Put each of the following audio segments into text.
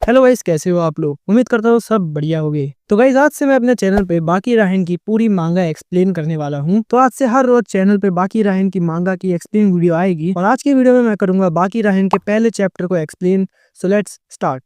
Hello guys, कैसे हो आप लोग। उम्मीद करता हूँ सब बढ़िया होगे। तो गाइस, आज से मैं अपने चैनल पे बाकी रायन की पूरी मांगा एक्सप्लेन करने वाला हूँ। तो आज से हर रोज चैनल पे बाकी रायन की मांगा की एक्सप्लेन वीडियो आएगी और आज की वीडियो में मैं करूंगा बाकी रायन के पहले चैप्टर को एक्सप्लेन। So let's start.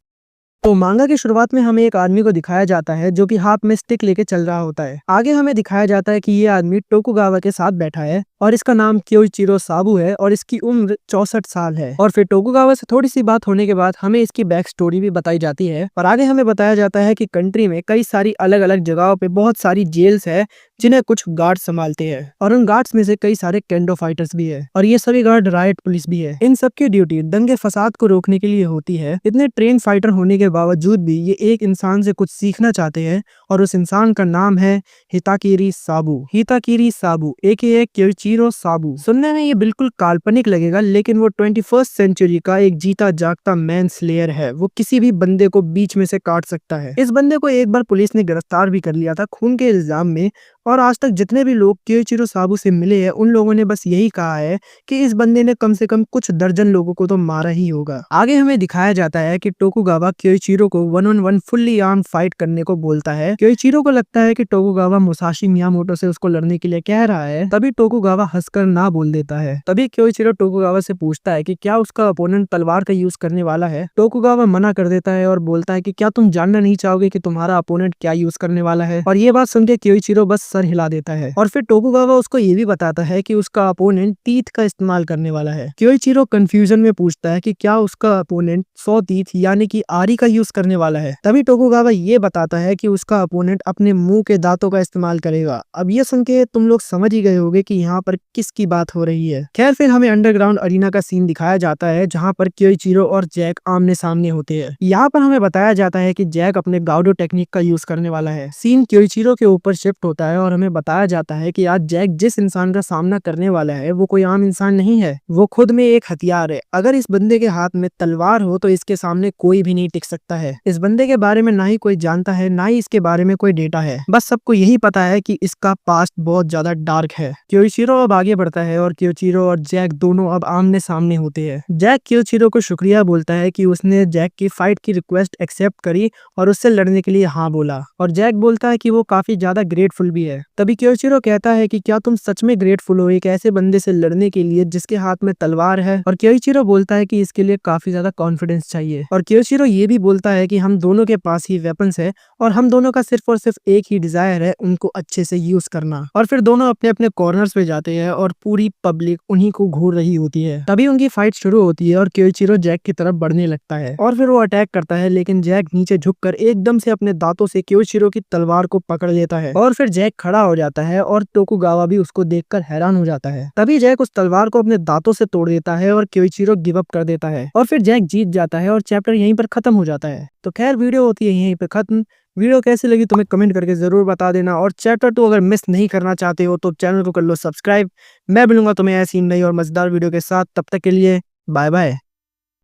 तो मांगा की शुरुआत में हमें एक आदमी को दिखाया जाता है जो कि हाथ में स्टिक लेके चल रहा होता है। आगे हमें दिखाया जाता है कि ये आदमी टोकुगावा के साथ बैठा है और इसका नाम क्योइचिरो साबू है और इसकी उम्र 64 साल है। और फिर टोकुगावा से थोड़ी सी बात होने के बाद हमें इसकी बैक स्टोरी भी बताई जाती है और आगे हमें बताया जाता है कि कंट्री में कई सारी अलग अलग जगहों पे बहुत सारी जेल्स है जिन्हें कुछ गार्ड्स संभालते हैं और उन गार्ड्स में से कई सारे केंडो फाइटर्स भी है और ये सभी गार्ड राइट पुलिस भी है। इन सबकी ड्यूटी दंगे फसाद को रोकने के लिए होती है। इतने ट्रेन फाइटर होने के बावजूद भी ये एक इंसान से कुछ सीखना चाहते हैं और उस इंसान का नाम है हिताकीरी साबू एके क्योइचिरो साबू। सुनने में ये बिल्कुल काल्पनिक लगेगा लेकिन वो 21st सेंचुरी का एक जीता जागता मैन स्लेयर है। वो किसी भी बंदे को बीच में से काट सकता है। इस बंदे को एक बार पुलिस ने गिरफ्तार भी कर लिया था खून के इल्जाम में और आज तक जितने भी लोग क्योइचिरो साबू से मिले हैं उन लोगों ने बस यही कहा है कि इस बंदे ने कम से कम कुछ दर्जन लोगों को तो मारा ही होगा। आगे हमें दिखाया जाता है कि टोकुगावा क्योइचिरो को 1-on-1 फुल्ली आर्म फाइट करने को बोलता है। क्योइचिरो को लगता है कि टोकुगावा मुसाशी मियामोटो से उसको लड़ने के लिए कह रहा है। तभी टोकुगावा हंसकर ना बोल देता है। तभी क्योइचिरो टोकुगावा से पूछता है कि क्या उसका अपोनेंट तलवार का यूज करने वाला है। टोकुगावा मना कर देता है और बोलता है कि क्या तुम जानना नहीं चाहोगे कि तुम्हारा अपोनेंट क्या यूज करने वाला है। और ये बात सुन के क्योइचिरो बस सर हिला देता है और फिर टोकुगावा उसको ये भी बताता है कि उसका अपोनेंट टीथ का इस्तेमाल करने वाला है। क्योइचिरो कंफ्यूजन में पूछता है कि क्या उसका अपोनेंट 100 टीथ यानी कि आरी का यूज करने वाला है। तभी टोकुगावा ये बताता है कि उसका अपोनेंट अपने मुंह के दांतों का इस्तेमाल करेगा। अब ये सुन के तुम लोग समझ ही गए होगे कि यहाँ पर किसकी बात हो रही है। खैर फिर हमें अंडरग्राउंड अरीना का सीन दिखाया जाता है जहाँ पर क्योइचिरो और जैक आमने सामने होते हैं। यहाँ पर हमें बताया जाता है कि जैक अपने गाउडो टेक्निक का यूज करने वाला है। सीन क्योइचिरो के ऊपर शिफ्ट होता है और हमें बताया जाता है कि आज जैक जिस इंसान का सामना करने वाला है वो कोई आम इंसान नहीं है। वो खुद में एक हथियार है। अगर इस बंदे के हाथ में तलवार हो तो इसके सामने कोई भी नहीं टिक सकता है। इस बंदे के बारे में ना ही कोई जानता है ना ही इसके बारे में कोई डेटा है। बस सबको यही पता है कि इसका पास्ट बहुत ज्यादा डार्क है। क्योइचिरो अब आगे बढ़ता है और क्योइचिरो और जैक दोनों अब आमने सामने होते हैं। जैक क्योइचिरो को शुक्रिया बोलता है कि उसने जैक की फाइट की रिक्वेस्ट एक्सेप्ट करी और उससे लड़ने के लिए हाँ बोला। और जैक बोलता है कि वो काफी ज्यादा ग्रेटफुल भी है। तभी क्योइचिरो कहता है कि क्या तुम सच में ग्रेटफुल हो एक ऐसे बंदे से लड़ने के लिए जिसके हाथ में तलवार है। और क्योइचिरो बोलता है कि इसके लिए काफी ज्यादा कॉन्फिडेंस चाहिए। और क्योइचिरो ये भी बोलता है कि हम दोनों के पास ही वेपन्स है और हम दोनों का सिर्फ और सिर्फ एक ही डिजायर है उनको अच्छे से यूज करना। और फिर दोनों अपने अपने कॉर्नर्स पे जाते हैं और पूरी पब्लिक उन्हीं को घूर रही होती है। तभी उनकी फाइट शुरू होती है और क्योइचिरो जैक की तरफ बढ़ने लगता है और फिर वो अटैक करता है लेकिन जैक नीचे झुककर एकदम से अपने दांतों से क्योइचिरो की तलवार को पकड़ लेता है और फिर जैक खड़ा हो जाता है और टोकुगावा भी उसको देखकर हैरान हो जाता है। तभी जैक उस तलवार को अपने दांतों से तोड़ देता है और क्योइचिरो गिव अप कर देता है और फिर जैक जीत जाता है और चैप्टर यहीं पर खत्म हो जाता है। तो खैर वीडियो होती है यहीं पर खत्म। वीडियो कैसी लगी तुम्हें कमेंट करके जरूर बता देना और चैप्टर 2 अगर मिस नहीं करना चाहते हो तो चैनल को कर लो सब्सक्राइब। मैं मिलूंगा तुम्हें ऐसी नई और मजेदार वीडियो के साथ। तब तक के लिए बाय बाय।